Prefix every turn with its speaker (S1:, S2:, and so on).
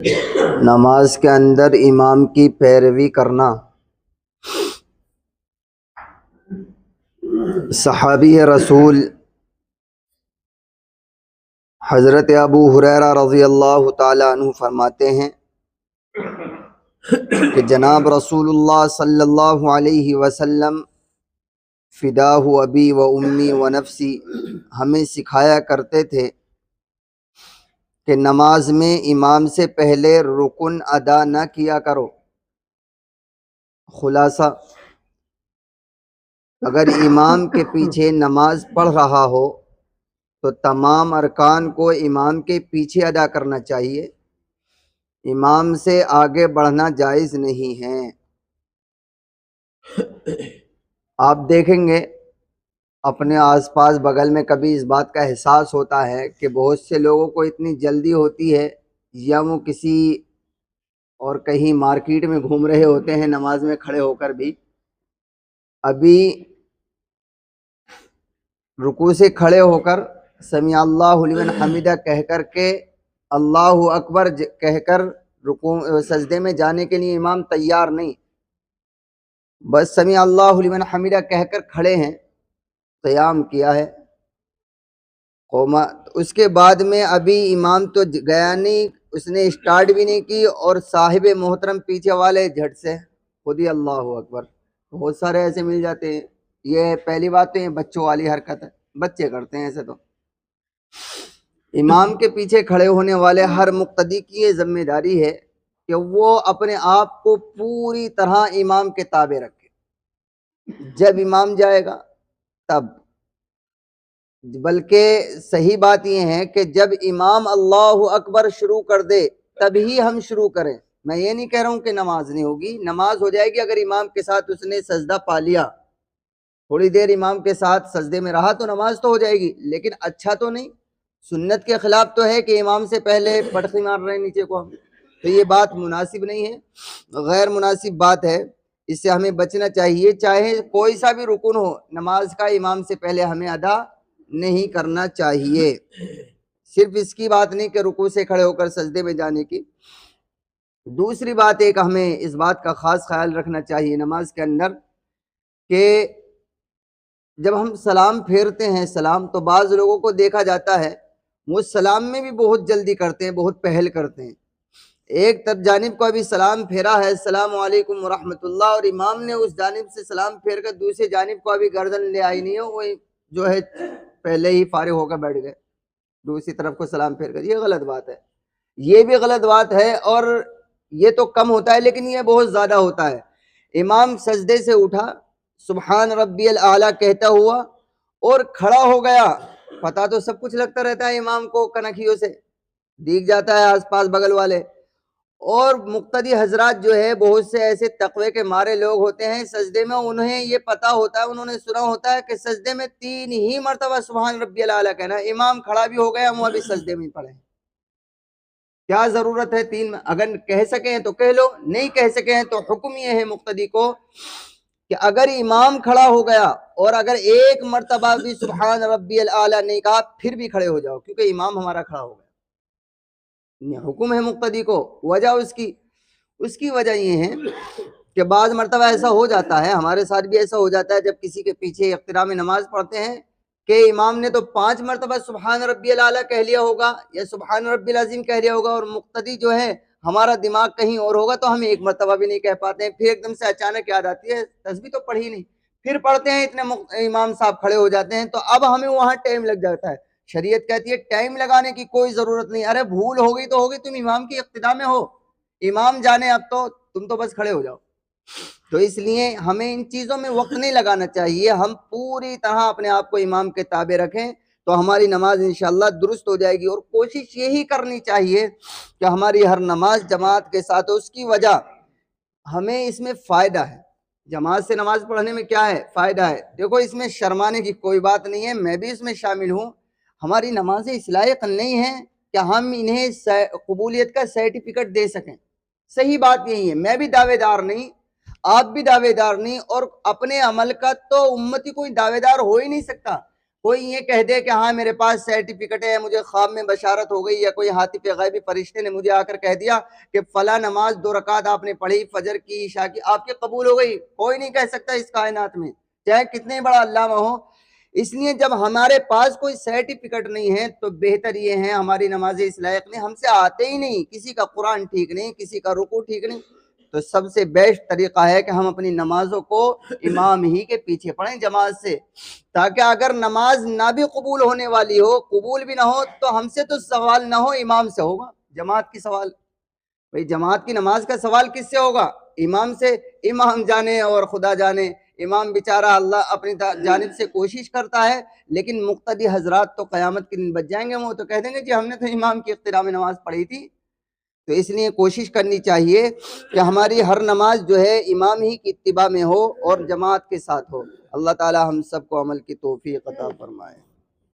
S1: نماز کے اندر امام کی پیروی کرنا۔ صحابی رسول حضرت ابو ہریرہ رضی اللہ تعالی عنہ فرماتے ہیں کہ جناب رسول اللہ صلی اللہ علیہ وسلم فداہ ابی و امی و نفسی ہمیں سکھایا کرتے تھے کہ نماز میں امام سے پہلے رکن ادا نہ کیا کرو۔ خلاصہ، اگر امام کے پیچھے نماز پڑھ رہا ہو تو تمام ارکان کو امام کے پیچھے ادا کرنا چاہیے، امام سے آگے بڑھنا جائز نہیں ہے۔ آپ دیکھیں گے اپنے آس پاس بغل میں کبھی اس بات کا احساس ہوتا ہے کہ بہت سے لوگوں کو اتنی جلدی ہوتی ہے، یا وہ کسی اور کہیں مارکیٹ میں گھوم رہے ہوتے ہیں نماز میں کھڑے ہو کر بھی، ابھی رکوع سے کھڑے ہو کر سمیع اللہ لمن حمیدہ کہہ کر کے اللہ اکبر کہہ کر رکوع سجدے میں جانے کے لیے امام تیار نہیں، بس سمیع اللہ لمن حمیدہ کہہ کر کھڑے ہیں، قیام کیا ہے قوما، اس کے بعد میں ابھی امام تو گیا نہیں، اس نے اسٹارٹ بھی نہیں کی، اور صاحب محترم پیچھے والے جھٹ سے خود ہی اللہ اکبر۔ بہت سارے ایسے مل جاتے ہیں۔ یہ پہلی بات تو یہ بچوں والی حرکت ہے، بچے کرتے ہیں ایسے۔ تو امام کے پیچھے کھڑے ہونے والے ہر مقتدی کی یہ ذمہ داری ہے کہ وہ اپنے آپ کو پوری طرح امام کے تابع رکھے، جب امام جائے گا تب، بلکہ صحیح بات یہ ہے کہ جب امام اللہ اکبر شروع کر دے تبھی ہم شروع کریں۔ میں یہ نہیں کہہ رہا ہوں کہ نماز نہیں ہوگی، نماز ہو جائے گی اگر امام کے ساتھ اس نے سجدہ پا لیا، تھوڑی دیر امام کے ساتھ سجدے میں رہا تو نماز تو ہو جائے گی، لیکن اچھا تو نہیں، سنت کے خلاف تو ہے کہ امام سے پہلے پٹخی مار رہے ہیں نیچے کو ہم، تو یہ بات مناسب نہیں ہے، غیر مناسب بات ہے، اس سے ہمیں بچنا چاہیے۔ چاہے کوئی سا بھی رکن ہو، نماز کا امام سے پہلے ہمیں ادا نہیں کرنا چاہیے۔ صرف اس کی بات نہیں کہ رکوع سے کھڑے ہو کر سجدے میں جانے کی۔ دوسری بات ایک ہمیں اس بات کا خاص خیال رکھنا چاہیے نماز کے اندر کہ جب ہم سلام پھیرتے ہیں، سلام تو بعض لوگوں کو دیکھا جاتا ہے وہ سلام میں بھی بہت جلدی کرتے ہیں، بہت پہل کرتے ہیں۔ ایک طرف جانب کو ابھی سلام پھیرا ہے السلام علیکم ورحمۃ اللہ، اور امام نے اس جانب سے سلام پھیر کر دوسری جانب کو ابھی گردن لے آئی نہیں ہے، وہ جو ہے پہلے ہی فارغ ہو کر بیٹھ گئے دوسری طرف کو سلام پھیر کر۔ یہ غلط بات ہے، یہ بھی غلط بات ہے، اور یہ تو کم ہوتا ہے لیکن یہ بہت زیادہ ہوتا ہے۔ امام سجدے سے اٹھا سبحان ربی الاعلیٰ کہتا ہوا اور کھڑا ہو گیا، پتہ تو سب کچھ لگتا رہتا ہے امام کو، کنکھیوں سے دیکھ جاتا ہے آس پاس بغل والے، اور مقتدی حضرات جو ہے بہت سے ایسے تقوی کے مارے لوگ ہوتے ہیں سجدے میں، انہیں یہ پتہ ہوتا ہے، انہوں نے سنا ہوتا ہے کہ سجدے میں 3 ہی مرتبہ سبحان ربی الاعلیٰ کہنا، امام کھڑا بھی ہو گیا، وہ ابھی سجدے میں پڑے، کیا ضرورت ہے 3 میں؟ اگر کہہ سکیں تو کہہ لو، نہیں کہہ سکیں تو حکم یہ ہے مقتدی کو کہ اگر امام کھڑا ہو گیا اور اگر ایک مرتبہ بھی سبحان ربی الاعلیٰ نہیں کہا پھر بھی کھڑے ہو جاؤ، کیونکہ امام ہمارا کھڑا ہو گیا، حکم ہے مقتدی کو۔ وجہ اس کی وجہ یہ ہے کہ بعض مرتبہ ایسا ہو جاتا ہے، ہمارے ساتھ بھی ایسا ہو جاتا ہے، جب کسی کے پیچھے اقتداء نماز پڑھتے ہیں کہ امام نے تو 5 مرتبہ سبحان ربی الاعلیٰ کہہ لیا ہوگا یا سبحان ربی العظیم کہہ لیا ہوگا، اور مقتدی جو ہے ہمارا دماغ کہیں اور ہوگا تو ہم ایک مرتبہ بھی نہیں کہہ پاتے ہیں، پھر ایک دم سے اچانک یاد آتی ہے تسبیح تو پڑھی نہیں، پھر پڑھتے ہیں، اتنے امام صاحب کھڑے ہو جاتے ہیں، تو اب ہمیں وہاں ٹائم لگ جاتا ہے۔ شریعت کہتی ہے ٹائم لگانے کی کوئی ضرورت نہیں، ارے بھول ہو گئی تو ہوگی، تم امام کی اقتداء میں ہو، امام جانے، اب تو تم تو بس کھڑے ہو جاؤ۔ تو اس لیے ہمیں ان چیزوں میں وقت نہیں لگانا چاہیے، ہم پوری طرح اپنے آپ کو امام کے تابع رکھیں تو ہماری نماز انشاءاللہ درست ہو جائے گی، اور کوشش یہی کرنی چاہیے کہ ہماری ہر نماز جماعت کے ساتھ، اس کی وجہ ہمیں اس میں فائدہ ہے، جماعت سے نماز پڑھنے میں کیا ہے؟ فائدہ ہے۔ دیکھو اس میں شرمانے کی کوئی بات نہیں ہے، میں بھی اس میں شامل ہوں، ہماری نمازیں اس لائق نہیں ہیں کہ ہم انہیں قبولیت کا سرٹیفکیٹ دے سکیں، صحیح بات یہی ہے، میں بھی دعوے دار نہیں، آپ بھی دعوے دار نہیں، اور اپنے عمل کا تو امتی کوئی دعوے دار ہو ہی نہیں سکتا۔ کوئی یہ کہہ دے کہ ہاں میرے پاس سرٹیفکیٹ ہے، مجھے خواب میں بشارت ہو گئی، یا کوئی حاطف غیبی فرشتے نے مجھے آ کر کہہ دیا کہ فلاں نماز 2 رکعت آپ نے پڑھی فجر کی عشاء کی، آپ کی قبول ہو گئی، کوئی نہیں کہہ سکتا اس کائنات میں، چاہے کتنے بڑا علامہ ہو۔ اس لیے جب ہمارے پاس کوئی سرٹیفکیٹ نہیں ہے تو بہتر یہ ہے ہماری نمازیں اس لائق نہیں، ہم سے آتے ہی نہیں، کسی کا قرآن ٹھیک نہیں، کسی کا رکوع ٹھیک نہیں، تو سب سے بیسٹ طریقہ ہے کہ ہم اپنی نمازوں کو امام ہی کے پیچھے پڑھیں جماعت سے، تاکہ اگر نماز نہ بھی قبول ہونے والی ہو، قبول بھی نہ ہو، تو ہم سے تو سوال نہ ہو، امام سے ہوگا، جماعت کی سوال، بھئی جماعت کی نماز کا سوال کس سے ہوگا؟ امام سے۔ امام جانے اور خدا جانے، امام بیچارہ اللہ اپنی جانب سے کوشش کرتا ہے، لیکن مقتدی حضرات تو قیامت کے دن بچ جائیں گے، وہ تو کہہ دیں گے جی ہم نے تو امام کی اقتداء میں نماز پڑھی تھی۔ تو اس لیے کوشش کرنی چاہیے کہ ہماری ہر نماز جو ہے امام ہی کی اتباع میں ہو اور جماعت کے ساتھ ہو۔ اللہ تعالی ہم سب کو عمل کی توفیق عطا فرمائے۔